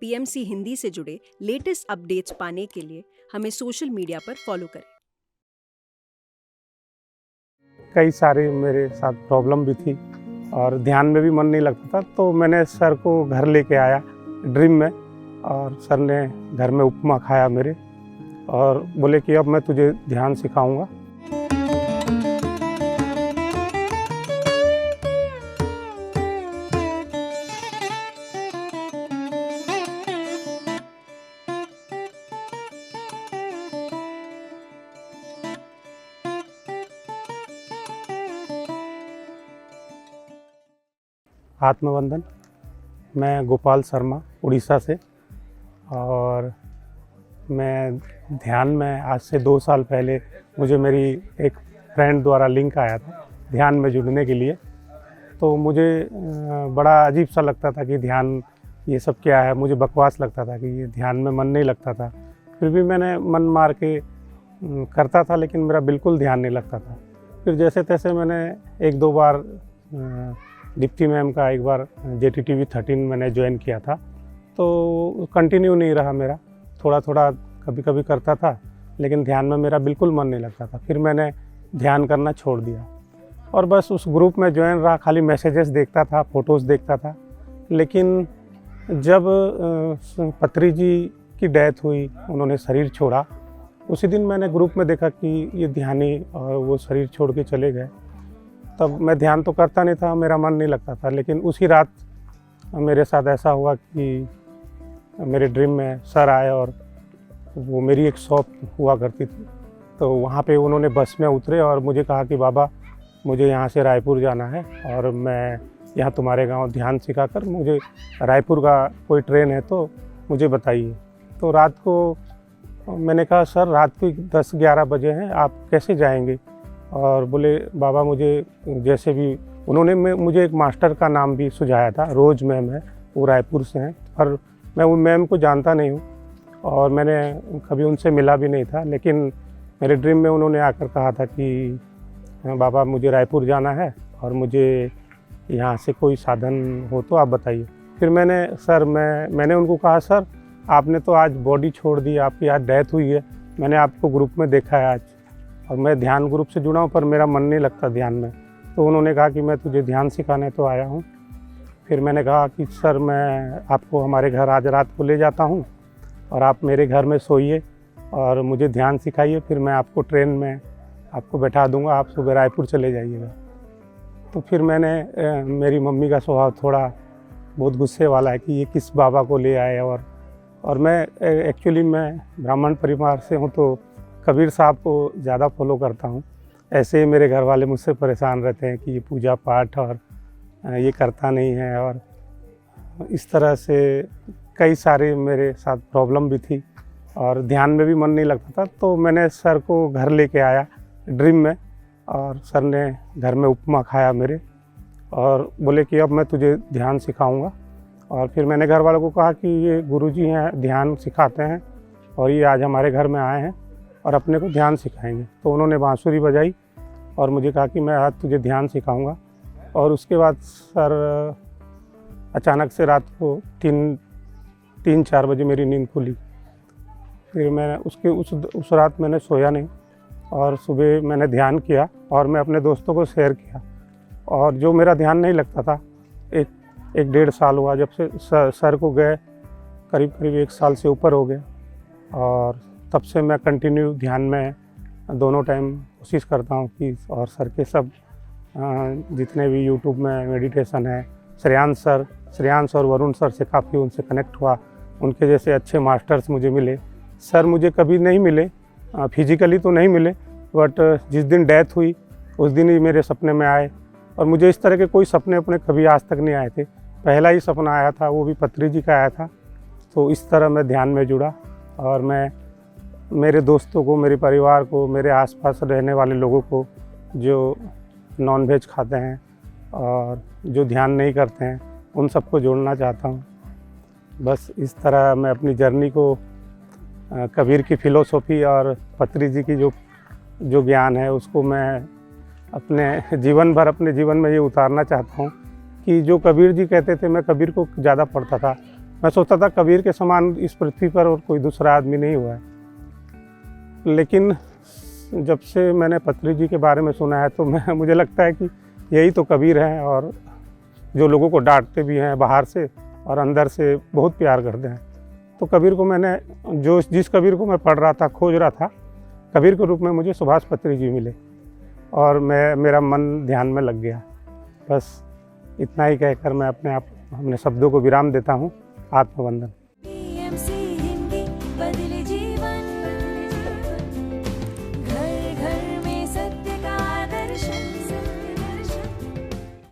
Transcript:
PMC Hindi से जुड़े latest updates पाने के लिए हमें सोशल मीडिया पर फॉलो करें। कई सारे मेरे साथ प्रॉब्लम भी थी और ध्यान में भी मन नहीं लगता था, तो मैंने सर को घर लेके आया ड्रीम में, और सर ने घर में उपमा खाया मेरे और बोले कि अब मैं तुझे ध्यान सिखाऊंगा। आत्मवंदन। मैं गोपाल शर्मा उड़ीसा से, और मैं ध्यान में आज से 2 साल पहले मुझे मेरी एक फ्रेंड द्वारा लिंक आया था ध्यान में जुड़ने के लिए। तो मुझे बड़ा अजीब सा लगता था कि ध्यान ये सब क्या है, मुझे बकवास लगता था कि ये ध्यान में मन नहीं लगता था। फिर भी मैंने मन मार के करता था, लेकिन मेरा बिल्कुल ध्यान नहीं लगता था। फिर जैसे तैसे मैंने 1-2 बार दीप्ति मैम का एक बार JTTV 13 मैंने ज्वाइन किया था, तो कंटिन्यू नहीं रहा मेरा, थोड़ा थोड़ा कभी कभी करता था, लेकिन ध्यान में मेरा बिल्कुल मन नहीं लगता था। फिर मैंने ध्यान करना छोड़ दिया और बस उस ग्रुप में ज्वाइन रहा, खाली मैसेजेस देखता था, फ़ोटोज़ देखता था। लेकिन जब पत्री जी की डेथ हुई, उन्होंने शरीर छोड़ा, उसी दिन मैंने ग्रुप में देखा कि ये ध्यानी और वो शरीर छोड़ के चले गए। तब मैं ध्यान तो करता नहीं था, मेरा मन नहीं लगता था, लेकिन उसी रात मेरे साथ ऐसा हुआ कि मेरे ड्रीम में सर आए और वो मेरी एक शॉप हुआ करती थी, तो वहाँ पे उन्होंने बस में उतरे और मुझे कहा कि बाबा मुझे यहाँ से रायपुर जाना है और मैं यहाँ तुम्हारे गांव ध्यान सिखाकर, मुझे रायपुर का कोई ट्रेन है तो मुझे बताइए। तो रात को मैंने कहा सर रात को 10-11 बजे हैं, आप कैसे जाएंगे? और बोले बाबा मुझे जैसे भी, उन्होंने मुझे एक मास्टर का नाम भी सुझाया था, रोज़ मैम है, वो रायपुर से हैं, और मैं उन मैम को जानता नहीं हूँ और मैंने कभी उनसे मिला भी नहीं था। लेकिन मेरे ड्रीम में उन्होंने आकर कहा था कि बाबा मुझे रायपुर जाना है और मुझे यहाँ से कोई साधन हो तो आप बताइए। फिर मैंने उनको कहा सर आपने तो आज बॉडी छोड़ दी, आपकी आज डेथ हुई है, मैंने आपको ग्रुप में देखा है आज, और मैं ध्यान ग्रुप से जुड़ा हूँ पर मेरा मन नहीं लगता ध्यान में। तो उन्होंने कहा कि मैं तुझे ध्यान सिखाने तो आया हूँ। फिर मैंने कहा कि सर मैं आपको हमारे घर आज रात को ले जाता हूँ और आप मेरे घर में सोइए और मुझे ध्यान सिखाइए, फिर मैं आपको ट्रेन में आपको बैठा दूँगा, आप सुबह रायपुर चले जाइएगा। तो फिर मेरी मम्मी का स्वभाव थोड़ा बहुत गुस्से वाला है कि ये किस बाबा को ले आए, और मैं एक्चुअली मैं ब्राह्मण परिवार से हूँ, तो कबीर साहब को ज़्यादा फॉलो करता हूँ। ऐसे ही मेरे घर वाले मुझसे परेशान रहते हैं कि ये पूजा पाठ और ये करता नहीं है, और इस तरह से कई सारे मेरे साथ प्रॉब्लम भी थी और ध्यान में भी मन नहीं लगता था। तो मैंने सर को घर लेके आया ड्रीम में, और सर ने घर में उपमा खाया मेरे और बोले कि अब मैं तुझे ध्यान सिखाऊंगा। और फिर मैंने घर वालों को कहा कि ये गुरुजी हैं, ध्यान सिखाते हैं और ये आज हमारे घर में आए हैं और अपने को ध्यान सिखाएंगे। तो उन्होंने बांसुरी बजाई और मुझे कहा कि मैं आज तुझे ध्यान सिखाऊंगा। और उसके बाद सर अचानक से रात को 3-4 बजे मेरी नींद खुली। फिर मैंने उस रात मैंने सोया नहीं और सुबह मैंने ध्यान किया और मैं अपने दोस्तों को शेयर किया। और जो मेरा ध्यान नहीं लगता था, 1-1.5 साल हुआ जब से सर को गए, करीब 1 साल से ऊपर हो गया, और तब से मैं कंटिन्यू ध्यान में दोनों टाइम कोशिश करता हूँ कि, और सर के सब जितने भी यूट्यूब में मेडिटेशन है, श्रेयांश और वरुण सर से काफ़ी उनसे कनेक्ट हुआ, उनके जैसे अच्छे मास्टर्स मुझे मिले। सर मुझे कभी नहीं मिले, फिजिकली तो नहीं मिले, बट जिस दिन डेथ हुई उस दिन ही मेरे सपने में आए, और मुझे इस तरह के कोई सपने अपने कभी आज तक नहीं आए थे। पहला ही सपना आया था, वो भी पत्री जी का आया था। तो इस तरह मैं ध्यान में जुड़ा और मैं मेरे दोस्तों को, मेरे परिवार को, मेरे आसपास रहने वाले लोगों को जो नॉनवेज खाते हैं और जो ध्यान नहीं करते हैं, उन सबको जोड़ना चाहता हूँ। बस इस तरह मैं अपनी जर्नी को कबीर की फ़िलोसॉफ़ी और पत्री जी की जो ज्ञान है उसको मैं अपने जीवन में ये उतारना चाहता हूँ कि जो कबीर जी कहते थे, मैं कबीर को ज़्यादा पढ़ता था, मैं सोचता था कबीर के समान इस पृथ्वी पर और कोई दूसरा आदमी नहीं हुआ है। लेकिन जब से मैंने पत्री जी के बारे में सुना है तो मुझे लगता है कि यही तो कबीर हैं, और जो लोगों को डांटते भी हैं बाहर से और अंदर से बहुत प्यार करते हैं। तो कबीर को मैंने जिस कबीर को मैं पढ़ रहा था, खोज रहा था, कबीर के रूप में मुझे सुभाष पत्री जी मिले और मेरा मन ध्यान में लग गया। बस इतना ही कहकर मैं अपने शब्दों को विराम देता हूँ। आत्मवंदन।